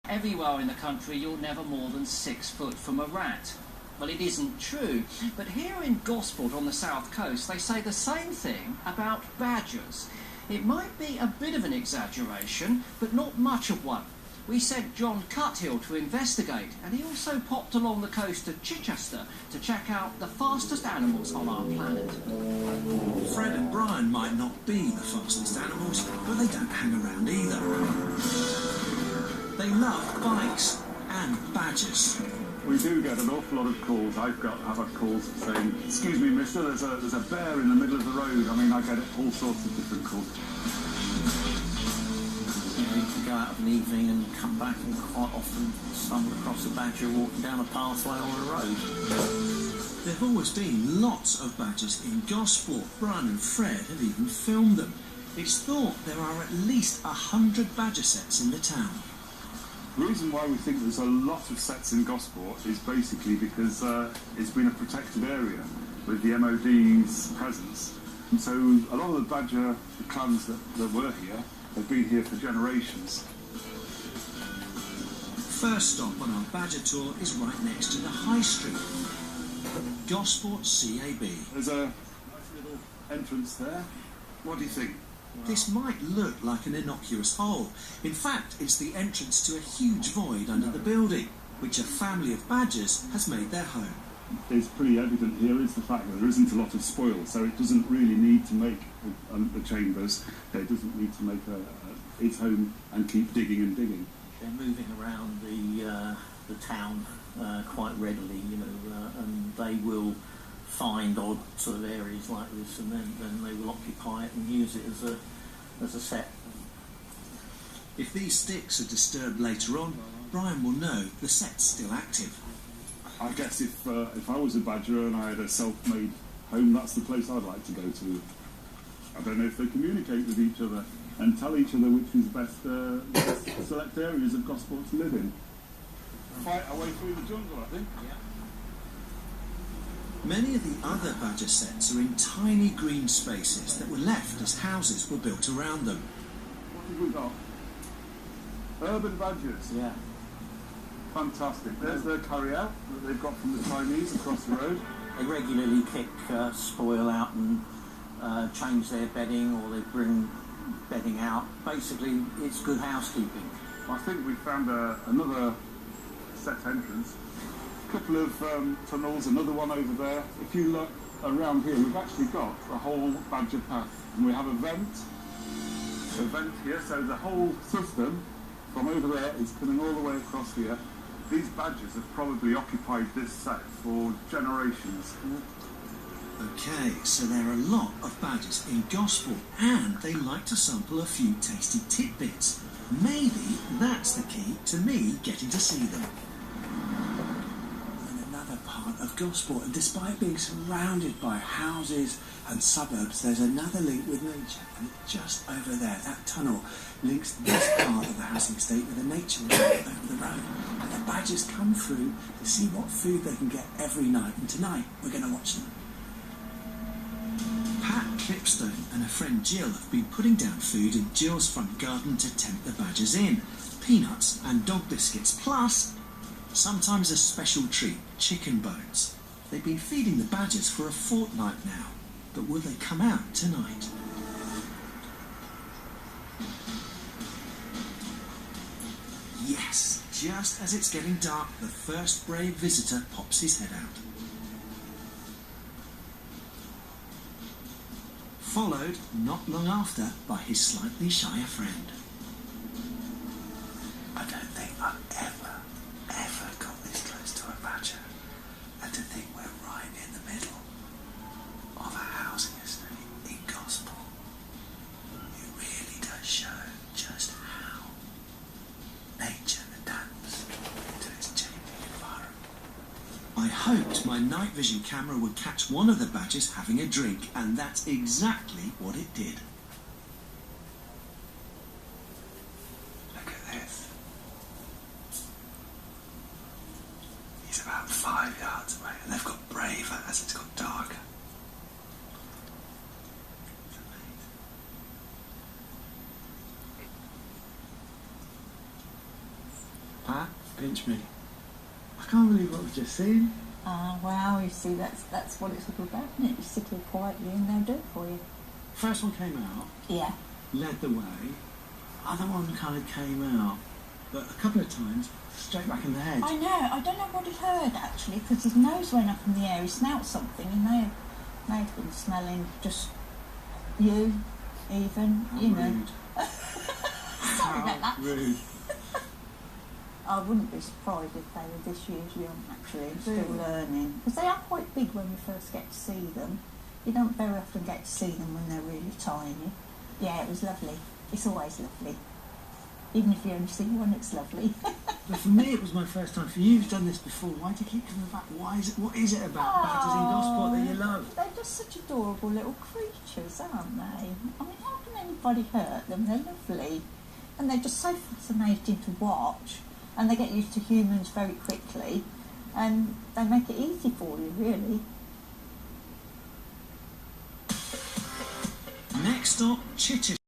Everywhere in the country you're never more than 6 foot from a rat. Well, it isn't true, but here in Gosport on the south coast they say the same thing about badgers. It might be a bit of an exaggeration, but not much of one. We sent John Cuthill to investigate, and he also popped along the coast of Chichester to check out the fastest animals on our planet. Fred and Brian might not be the fastest animals, but they don't hang around either. They love bikes and badgers. We do get an awful lot of calls. I've had calls saying, "Excuse me, mister, there's a bear in the middle of the road." I mean, I get all sorts of different calls. You can go out of an evening and come back and quite often stumble across a badger walking down a pathway or a road. There have always been lots of badgers in Gosport. Brian and Fred have even filmed them. It's thought there are at least 100 badger sets in the town. The reason why we think there's a lot of sets in Gosport is basically because it's been a protected area with the MOD's presence. And so a lot of the badger clans that were here have been here for generations. First stop on our badger tour is right next to the High Street. Gosport CAB. There's a nice little entrance there. What do you think? This might look like an innocuous hole. In fact, it's the entrance to a huge void under the building, which a family of badgers has made their home. It's pretty evident here is the fact that there isn't a lot of spoil, so it doesn't really need to make the chambers. It doesn't need to make its home and keep digging and digging. They're moving around the town quite readily, you know, and they will find odd sort of areas like this, and then they will occupy it and use it as a set. If these sticks are disturbed later on, Brian will know the set's still active. I guess if I was a badger and I had a self-made home, that's the place I'd like to go to. I don't know if they communicate with each other and tell each other which is best select areas of Gosport to live in. Fight our way through the jungle, I think. Yeah. Many of the other badger sets are in tiny green spaces that were left as houses were built around them. What have we got? Urban badgers. Yeah. Fantastic. There's their carry-out that they've got from the Chinese across the road. They regularly kick spoil out and change their bedding, or they bring bedding out. Basically, it's good housekeeping. I think we found another set entrance. A couple of tunnels, another one over there. If you look around here, we've actually got a whole badger path. And we have a vent here, so the whole system from over there is coming all the way across here. These badgers have probably occupied this set for generations. Okay, so there are a lot of badgers in Gosport, and they like to sample a few tasty tidbits. Maybe that's the key to me getting to see them. In another part of Gosport, and despite being surrounded by houses and suburbs, there's another link with nature, and just over there, that tunnel links this part of the housing estate with a nature reserve over the road. And the badgers come through to see what food they can get every night, and tonight we're going to watch them. Pat Clipstone and her friend Jill have been putting down food in Jill's front garden to tempt the badgers in. Peanuts and dog biscuits, plus sometimes a special treat, chicken bones. They've been feeding the badgers for a fortnight now, but will they come out tonight? Yes, just as it's getting dark, the first brave visitor pops his head out. Followed, not long after, by his slightly shyer friend. I don't think I've ever got this close to a badger. And to think we're right in the middle of a housing estate in Gosport. It really does show just how nature adapts to its changing environment. I hoped my night vision camera would catch one of the badgers having a drink, and that's exactly what it did. Look at this. He's about 5 yards away, and they've got braver as it's got darker. It's amazing. Pat, pinch me. I can't believe what we've just seen. Well, you see, that's what it's all about, isn't it? You sit here quietly and they'll do it for you. First one came out, Yeah. led the way. Other one kind of came out, but a couple of times, straight back in the head. I know. I don't know what he heard, actually, because his nose went up in the air. He smelt something. He may have been smelling just you, even, How you know. rude. Sorry about that. Rude. I wouldn't be surprised if they were this year's young, actually, and still Really? learning. Because they are quite big when you first get to see them. You don't very often get to see them when they're really tiny. Yeah, it was lovely. It's always lovely. Even if you only see one, it's lovely. But for me, it was my first time. For you, you've done this before. Why do you keep coming back? What is it about badgers in Gosport that you love? They're just such adorable little creatures, aren't they? I mean, how can anybody hurt them? They're lovely. And they're just so fascinating to watch. And they get used to humans very quickly. And they make it easy for you, really. Next stop, Chichester.